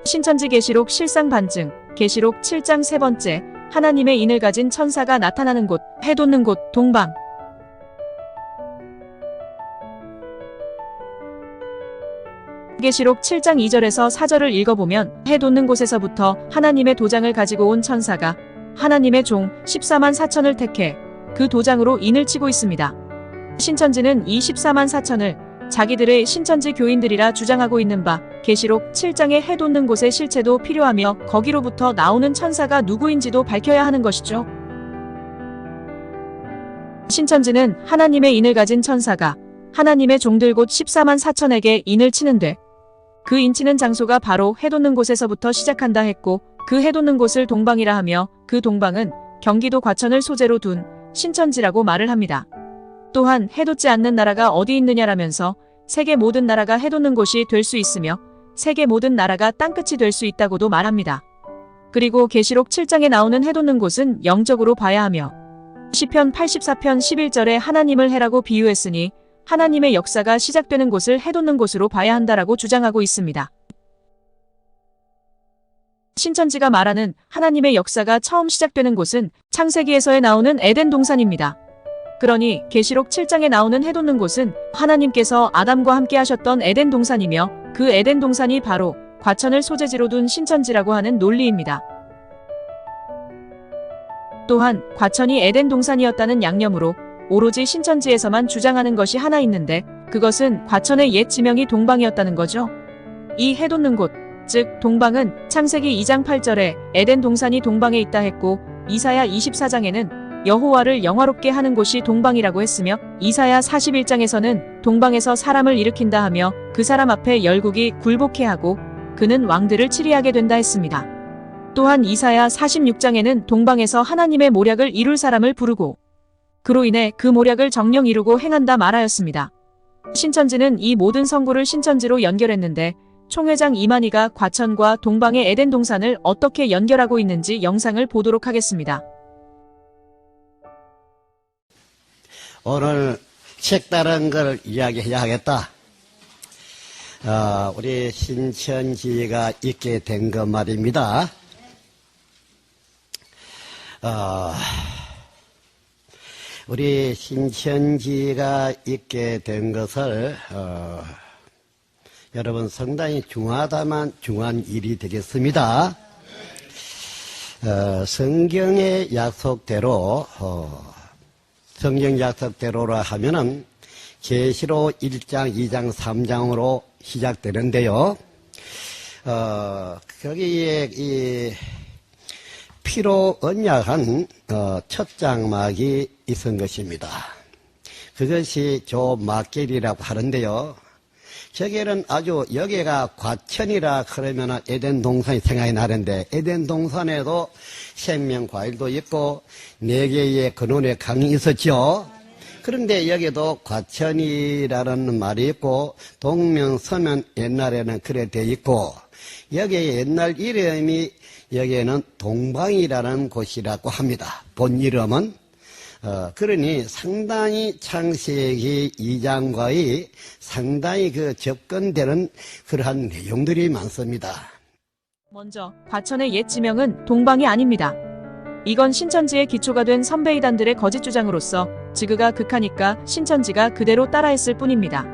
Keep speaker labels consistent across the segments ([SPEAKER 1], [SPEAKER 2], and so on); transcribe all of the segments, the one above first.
[SPEAKER 1] 신천지 계시록 실상 반증 계시록 7장 3번째 하나님의 인을 가진 천사가 나타나는 곳, 해 돋는 곳, 동방. 계시록 7장 2절에서 4절을 읽어보면 해 돋는 곳에서부터 하나님의 도장을 가지고 온 천사가 하나님의 종 14만 4천을 택해 그 도장으로 인을 치고 있습니다. 신천지는 이 14만 4천을 자기들의 신천지 교인들이라 주장하고 있는 바 계시록 7장의 해 돋는 곳의 실체도 필요하며 거기로부터 나오는 천사가 누구인지도 밝혀야 하는 것이죠. 신천지는 하나님의 인을 가진 천사가 하나님의 종들 곧 14만 4천에게 인을 치는데 그 인치는 장소가 바로 해 돋는 곳에서부터 시작한다 했고 그 해 돋는 곳을 동방이라 하며 그 동방은 경기도 과천을 소재로 둔 신천지라고 말을 합니다. 또한 해 돋지 않는 나라가 어디 있느냐라면서 세계 모든 나라가 해 돋는 곳이 될 수 있으며 세계 모든 나라가 땅끝이 될 수 있다고도 말합니다. 그리고 계시록 7장에 나오는 해 돋는 곳은 영적으로 봐야 하며 시편 84편 11절에 하나님을 해라고 비유했으니 하나님의 역사가 시작되는 곳을 해 돋는 곳으로 봐야 한다라고 주장하고 있습니다. 신천지가 말하는 하나님의 역사가 처음 시작되는 곳은 창세기에서에 나오는 에덴 동산입니다. 그러니 계시록 7장에 나오는 해 돋는 곳은 하나님께서 아담과 함께 하셨던 에덴 동산이며 그 에덴 동산이 바로 과천을 소재지로 둔 신천지라고 하는 논리입니다. 또한 과천이 에덴 동산이었다는 양념으로 오로지 신천지에서만 주장하는 것이 하나 있는데 그것은 과천의 옛 지명이 동방이었다는 거죠. 이 해 돋는 곳, 즉 동방은 창세기 2장 8절에 에덴 동산이 동방에 있다 했고 이사야 24장에는 여호와를 영화롭게 하는 곳이 동방이라고 했으며 이사야 41장에서는 동방에서 사람을 일으킨다 하며 그 사람 앞에 열국이 굴복해 하고 그는 왕들을 치리하게 된다 했습니다. 또한 이사야 46장에는 동방에서 하나님의 모략을 이룰 사람을 부르고 그로 인해 그 모략을 정령 이루고 행한다 말하였습니다. 신천지는 이 모든 성구를 신천지로 연결했는데 총회장 이만희가 과천과 동방의 에덴 동산을 어떻게 연결하고 있는지 영상을 보도록 하겠습니다.
[SPEAKER 2] 오늘 색다른 걸 이야기해야 하겠다. 우리 신천지가 있게 된 것 말입니다. 우리 신천지가 있게 된 것을 여러분 상당히 중요하다만 중요한 일이 되겠습니다. 성경의 약속대로 성경 약속대로라 하면은 계시록 1장, 2장, 3장으로 시작되는데요. 거기에 이 피로 언약한 첫 장막이 있은 것입니다. 그것이 조 막겔이라고 하는데요. 저게는 아주 여기가 과천이라 그러면 에덴 동산이 생각이 나는데 에덴 동산에도 생명 과일도 있고 4개의 근원의 강이 있었죠. 그런데 여기도 과천이라는 말이 있고 동명서면 옛날에는 그래 돼 있고 여기에 옛날 이름이 여기에는 동방이라는 곳이라고 합니다. 본 이름은 그러니 상당히 창세기 2장과의 상당히 접근되는 그러한 내용들이 많습니다.
[SPEAKER 1] 먼저 과천의 옛 지명은 동방이 아닙니다. 이건 신천지의 기초가 된 선배이단들의 거짓 주장으로서 지그가 극하니까 신천지가 그대로 따라했을 뿐입니다.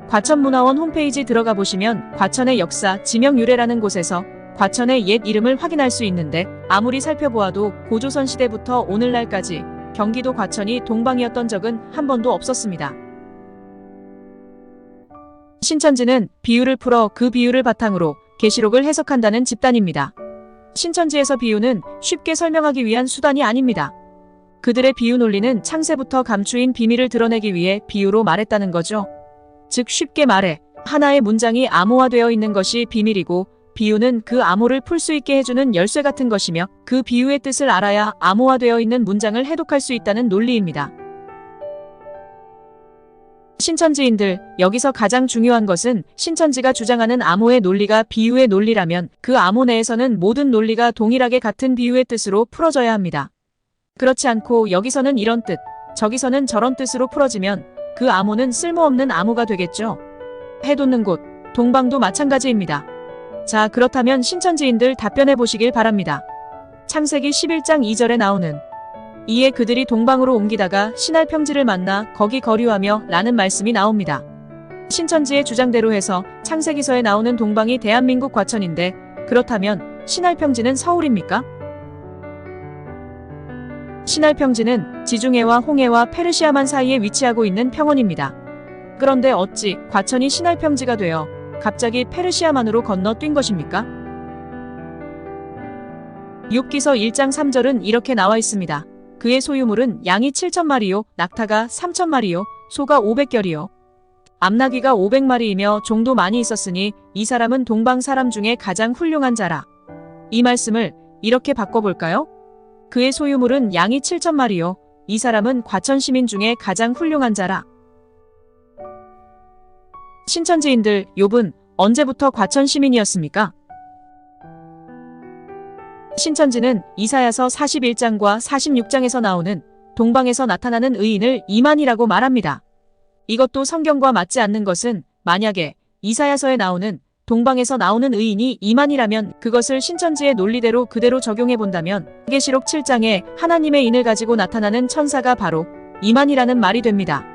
[SPEAKER 1] 과천문화원 홈페이지 들어가 보시면 과천의 역사 지명 유래라는 곳에서 과천의 옛 이름을 확인할 수 있는데 아무리 살펴보아도 고조선 시대부터 오늘날까지 경기도 과천이 동방이었던 적은 한 번도 없었습니다. 신천지는 비유를 풀어 그 비유를 바탕으로 계시록을 해석한다는 집단입니다. 신천지에서 비유는 쉽게 설명하기 위한 수단이 아닙니다. 그들의 비유 논리는 창세부터 감추인 비밀을 드러내기 위해 비유로 말했다는 거죠. 즉 쉽게 말해 하나의 문장이 암호화되어 있는 것이 비밀이고 비유는 그 암호를 풀 수 있게 해주는 열쇠 같은 것이며 그 비유의 뜻을 알아야 암호화되어 있는 문장을 해독할 수 있다는 논리입니다. 신천지인들, 여기서 가장 중요한 것은 신천지가 주장하는 암호의 논리가 비유의 논리라면 그 암호 내에서는 모든 논리가 동일하게 같은 비유의 뜻으로 풀어져야 합니다. 그렇지 않고 여기서는 이런 뜻, 저기서는 저런 뜻으로 풀어지면 그 암호는 쓸모없는 암호가 되겠죠. 해 돋는 곳, 동방도 마찬가지입니다. 자, 그렇다면 신천지인들 답변해 보시길 바랍니다. 창세기 11장 2절에 나오는 이에 그들이 동방으로 옮기다가 신할 평지를 만나 거기 거류하며 라는 말씀이 나옵니다. 신천지의 주장대로 해서 창세기서에 나오는 동방이 대한민국 과천인데 그렇다면 신할 평지는 서울입니까? 신할 평지는 지중해와 홍해와 페르시아만 사이에 위치하고 있는 평원입니다. 그런데 어찌 과천이 신할 평지가 되어 갑자기 페르시아만으로 건너 뛴 것입니까? 욥기서 1장 3절은 이렇게 나와 있습니다. 그의 소유물은 양이 7,000마리요, 낙타가 3,000마리요, 소가 500결이요. 암나귀가 500마리이며 종도 많이 있었으니 이 사람은 동방 사람 중에 가장 훌륭한 자라. 이 말씀을 이렇게 바꿔볼까요? 그의 소유물은 양이 7,000마리요. 이 사람은 과천 시민 중에 가장 훌륭한 자라. 신천지인들, 욥은 언제부터 과천 시민이었습니까? 신천지는 이사야서 41장과 46장에서 나오는 동방에서 나타나는 의인을 이만희라고 말합니다. 이것도 성경과 맞지 않는 것은 만약에 이사야서에 나오는 동방에서 나오는 의인이 이만희라면 그것을 신천지의 논리대로 그대로 적용해 본다면 계시록 7장에 하나님의 인을 가지고 나타나는 천사가 바로 이만희라는 말이 됩니다.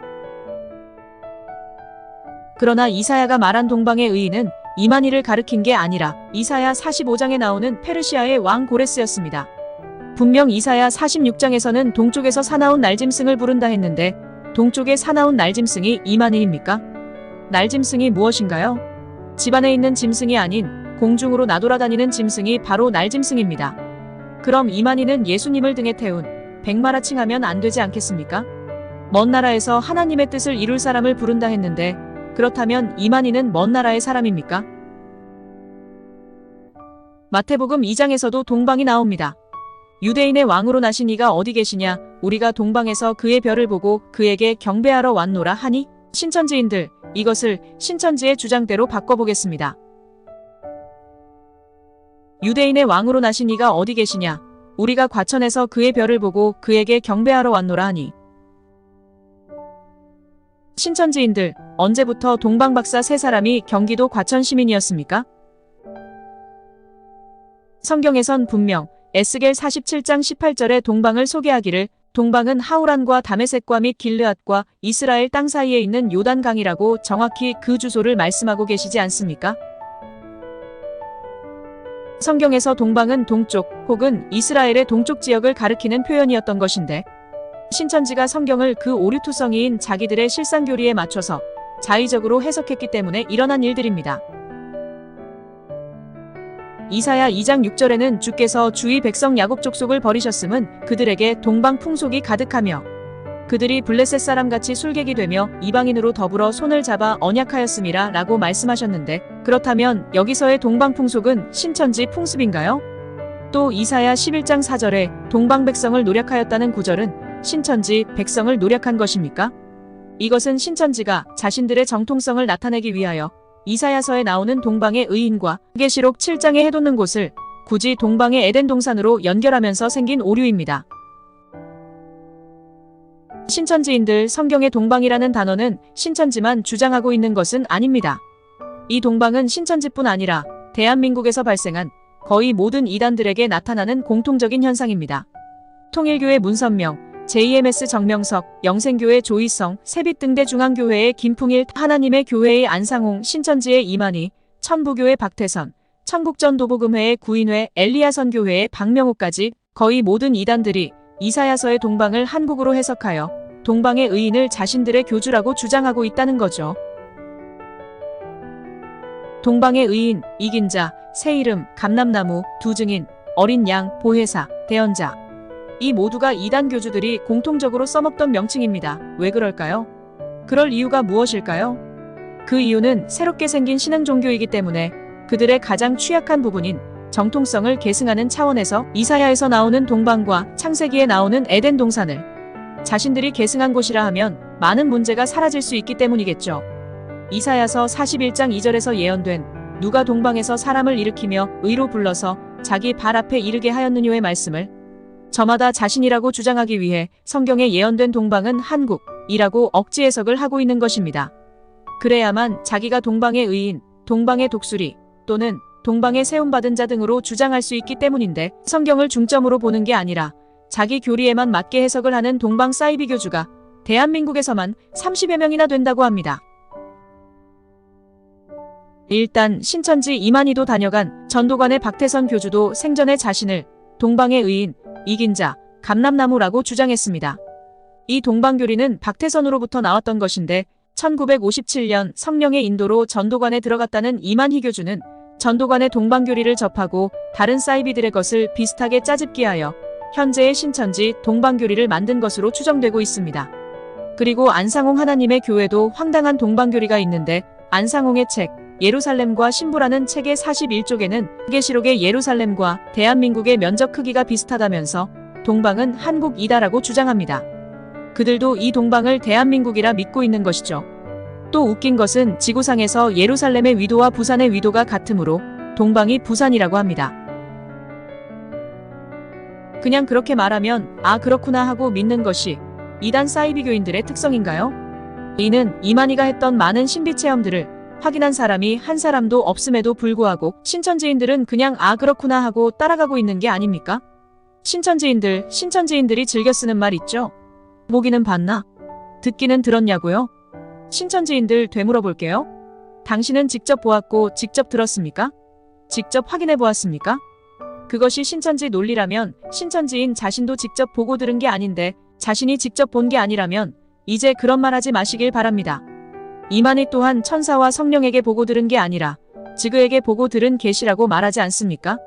[SPEAKER 1] 그러나 이사야가 말한 동방의 의인은 이만희를 가리킨 게 아니라 이사야 45장에 나오는 페르시아의 왕 고레스였습니다. 분명 이사야 46장에서는 동쪽에서 사나운 날짐승을 부른다 했는데 동쪽에 사나운 날짐승이 이만희입니까? 날짐승이 무엇인가요? 집안에 있는 짐승이 아닌 공중으로 나돌아다니는 짐승이 바로 날짐승입니다. 그럼 이만희는 예수님을 등에 태운 백마라 칭하면 안 되지 않겠습니까? 먼 나라에서 하나님의 뜻을 이룰 사람을 부른다 했는데 그렇다면 이만희는 먼 나라의 사람입니까? 마태복음 2장에서도 동방이 나옵니다. 유대인의 왕으로 나신 이가 어디 계시냐? 우리가 동방에서 그의 별을 보고 그에게 경배하러 왔노라 하니 신천지인들, 이것을 신천지의 주장대로 바꿔보겠습니다. 유대인의 왕으로 나신 이가 어디 계시냐? 우리가 과천에서 그의 별을 보고 그에게 경배하러 왔노라 하니 신천지인들, 언제부터 동방박사 세 사람이 경기도 과천 시민이었습니까? 성경에선 분명 에스겔 47장 18절에 동방을 소개하기를 동방은 하우란과 다메섹과 및 길르앗과 이스라엘 땅 사이에 있는 요단강이라고 정확히 그 주소를 말씀하고 계시지 않습니까? 성경에서 동방은 동쪽 혹은 이스라엘의 동쪽 지역을 가리키는 표현이었던 것인데 신천지가 성경을 그 오류투성이인 자기들의 실상교리에 맞춰서 자의적으로 해석했기 때문에 일어난 일들입니다. 이사야 2장 6절에는 주께서 주의 백성 야곱 족속을 버리셨음은 그들에게 동방 풍속이 가득하며 그들이 블레셋 사람같이 술객이 되며 이방인으로 더불어 손을 잡아 언약하였음이라 라고 말씀하셨는데 그렇다면 여기서의 동방 풍속은 신천지 풍습인가요? 또 이사야 11장 4절에 동방 백성을 노력하였다는 구절은 신천지 백성을 노력한 것입니까? 이것은 신천지가 자신들의 정통성을 나타내기 위하여 이사야서에 나오는 동방의 의인과 계시록 7장에 해돋는 곳을 굳이 동방의 에덴 동산으로 연결하면서 생긴 오류입니다. 신천지인들, 성경의 동방이라는 단어는 신천지만 주장하고 있는 것은 아닙니다. 이 동방은 신천지뿐 아니라 대한민국에서 발생한 거의 모든 이단들에게 나타나는 공통적인 현상입니다. 통일교회 문선명, JMS 정명석, 영생교회 조희성, 세빛등대 중앙교회의 김풍일, 하나님의 교회의 안상홍, 신천지의 이만희, 천부교회 박태선, 천국전도복음회의 구인회, 엘리야선교회의 박명호까지 거의 모든 이단들이 이사야서의 동방을 한국어로 해석하여 동방의 의인을 자신들의 교주라고 주장하고 있다는 거죠. 동방의 의인, 이긴 자, 새 이름, 감람나무, 두 증인, 어린 양, 보혜사, 대언자. 이 모두가 이단 교주들이 공통적으로 써먹던 명칭입니다. 왜 그럴까요? 그럴 이유가 무엇일까요? 그 이유는 새롭게 생긴 신흥 종교이기 때문에 그들의 가장 취약한 부분인 정통성을 계승하는 차원에서 이사야에서 나오는 동방과 창세기에 나오는 에덴 동산을 자신들이 계승한 곳이라 하면 많은 문제가 사라질 수 있기 때문이겠죠. 이사야서 41장 2절에서 예언된 누가 동방에서 사람을 일으키며 의로 불러서 자기 발 앞에 이르게 하였느냐의 말씀을 저마다 자신이라고 주장하기 위해 성경에 예언된 동방은 한국이라고 억지 해석을 하고 있는 것입니다. 그래야만 자기가 동방의 의인, 동방의 독수리 또는 동방에 세움받은 자 등으로 주장할 수 있기 때문인데 성경을 중점으로 보는 게 아니라 자기 교리에만 맞게 해석을 하는 동방 사이비 교주가 대한민국에서만 30여 명이나 된다고 합니다. 일단 신천지 이만희도 다녀간 전도관의 박태선 교주도 생전에 자신을 동방의 의인, 이긴 자, 감람나무라고 주장했습니다. 이 동방교리는 박태선으로부터 나왔던 것인데 1957년 성령의 인도로 전도관에 들어갔다는 이만희 교주는 전도관의 동방교리를 접하고 다른 사이비들의 것을 비슷하게 짜집기하여 현재의 신천지 동방교리를 만든 것으로 추정되고 있습니다. 그리고 안상홍 하나님의 교회도 황당한 동방교리가 있는데 안상홍의 책 예루살렘과 신부라는 책의 41쪽에는 계시록의 예루살렘과 대한민국의 면적 크기가 비슷하다면서 동방은 한국이다라고 주장합니다. 그들도 이 동방을 대한민국이라 믿고 있는 것이죠. 또 웃긴 것은 지구상에서 예루살렘의 위도와 부산의 위도가 같으므로 동방이 부산이라고 합니다. 그냥 그렇게 말하면 아 그렇구나 하고 믿는 것이 이단 사이비교인들의 특성인가요? 이는 이만희가 했던 많은 신비체험들을 확인한 사람이 한 사람도 없음에도 불구하고 신천지인들은 그냥 아 그렇구나 하고 따라가고 있는 게 아닙니까? 신천지인들이 즐겨 쓰는 말 있죠? 보기는 봤나? 듣기는 들었냐고요? 신천지인들 되물어 볼게요. 당신은 직접 보았고 직접 들었습니까? 직접 확인해 보았습니까? 그것이 신천지 논리라면 신천지인 자신도 직접 보고 들은 게 아닌데 자신이 직접 본 게 아니라면 이제 그런 말 하지 마시길 바랍니다. 이만희 또한 천사와 성령에게 보고 들은 게 아니라 지그에게 보고 들은 계시라고 말하지 않습니까?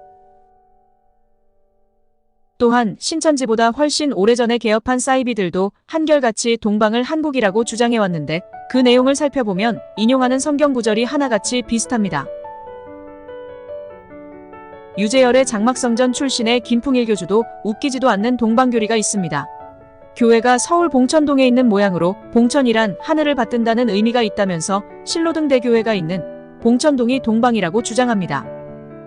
[SPEAKER 1] 또한 신천지보다 훨씬 오래전에 개업한 사이비들도 한결같이 동방을 한국이라고 주장해왔는데 그 내용을 살펴보면 인용하는 성경 구절이 하나같이 비슷합니다. 유재열의 장막성전 출신의 김풍일 교주도 웃기지도 않는 동방교리가 있습니다. 교회가 서울 봉천동에 있는 모양으로 봉천이란 하늘을 받든다는 의미가 있다면서 신로등대교회가 있는 봉천동이 동방이라고 주장합니다.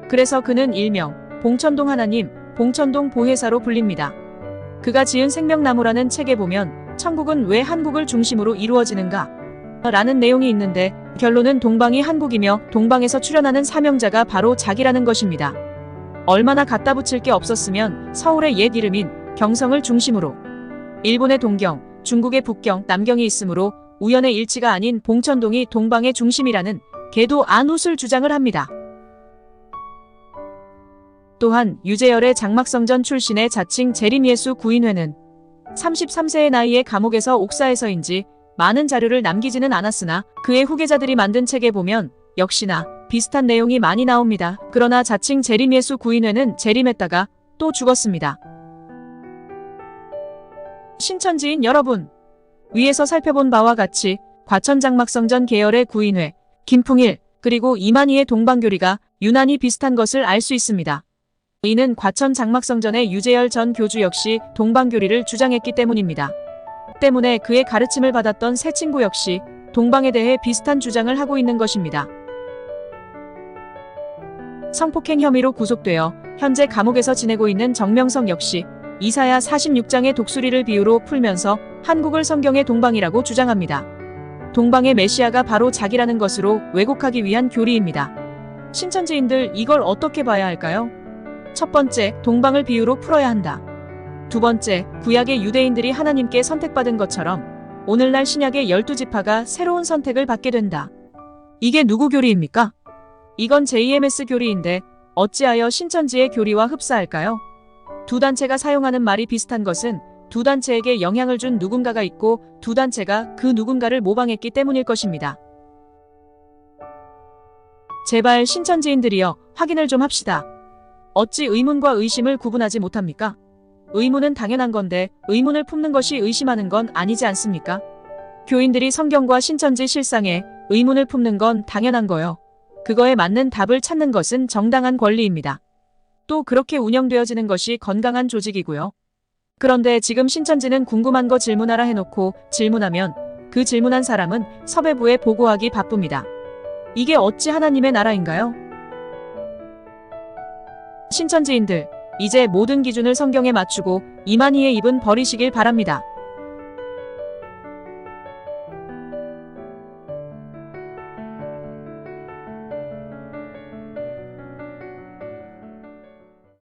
[SPEAKER 1] 그래서 그는 일명 봉천동 하나님, 봉천동 보혜사로 불립니다. 그가 지은 생명나무라는 책에 보면 천국은 왜 한국을 중심으로 이루어지는가? 라는 내용이 있는데 결론은 동방이 한국이며 동방에서 출현하는 사명자가 바로 자기라는 것입니다. 얼마나 갖다 붙일 게 없었으면 서울의 옛 이름인 경성을 중심으로 일본의 동경, 중국의 북경, 남경이 있으므로 우연의 일치가 아닌 봉천동이 동방의 중심이라는 개도 안 웃을 주장을 합니다. 또한 유재열의 장막성전 출신의 자칭 재림예수 구인회는 33세의 나이에 감옥에서 옥사해서인지 많은 자료를 남기지는 않았으나 그의 후계자들이 만든 책에 보면 역시나 비슷한 내용이 많이 나옵니다. 그러나 자칭 재림예수 구인회는 재림했다가 또 죽었습니다. 신천지인 여러분, 위에서 살펴본 바와 같이 과천장막성전 계열의 구인회, 김풍일, 그리고 이만희의 동방교리가 유난히 비슷한 것을 알 수 있습니다. 이는 과천장막성전의 유재열 전 교주 역시 동방교리를 주장했기 때문입니다. 때문에 그의 가르침을 받았던 새 친구 역시 동방에 대해 비슷한 주장을 하고 있는 것입니다. 성폭행 혐의로 구속되어 현재 감옥에서 지내고 있는 정명성 역시 이사야 46장의 독수리를 비유로 풀면서 한국을 성경의 동방이라고 주장합니다. 동방의 메시아가 바로 자기라는 것으로 왜곡하기 위한 교리입니다. 신천지인들 이걸 어떻게 봐야 할까요? 첫 번째, 동방을 비유로 풀어야 한다. 두 번째, 구약의 유대인들이 하나님께 선택받은 것처럼 오늘날 신약의 12지파가 새로운 선택을 받게 된다. 이게 누구 교리입니까? 이건 JMS 교리인데 어찌하여 신천지의 교리와 흡사할까요? 두 단체가 사용하는 말이 비슷한 것은 두 단체에게 영향을 준 누군가가 있고 두 단체가 그 누군가를 모방했기 때문일 것입니다. 제발 신천지인들이여 확인을 좀 합시다. 어찌 의문과 의심을 구분하지 못합니까? 의문은 당연한 건데 의문을 품는 것이 의심하는 건 아니지 않습니까? 교인들이 성경과 신천지 실상에 의문을 품는 건 당연한 거요. 그거에 맞는 답을 찾는 것은 정당한 권리입니다. 또 그렇게 운영되어지는 것이 건강한 조직이고요. 그런데 지금 신천지는 궁금한 거 질문하라 해놓고 질문하면 그 질문한 사람은 섭외부에 보고하기 바쁩니다. 이게 어찌 하나님의 나라인가요? 신천지인들, 이제 모든 기준을 성경에 맞추고 이만희의 입은 버리시길 바랍니다.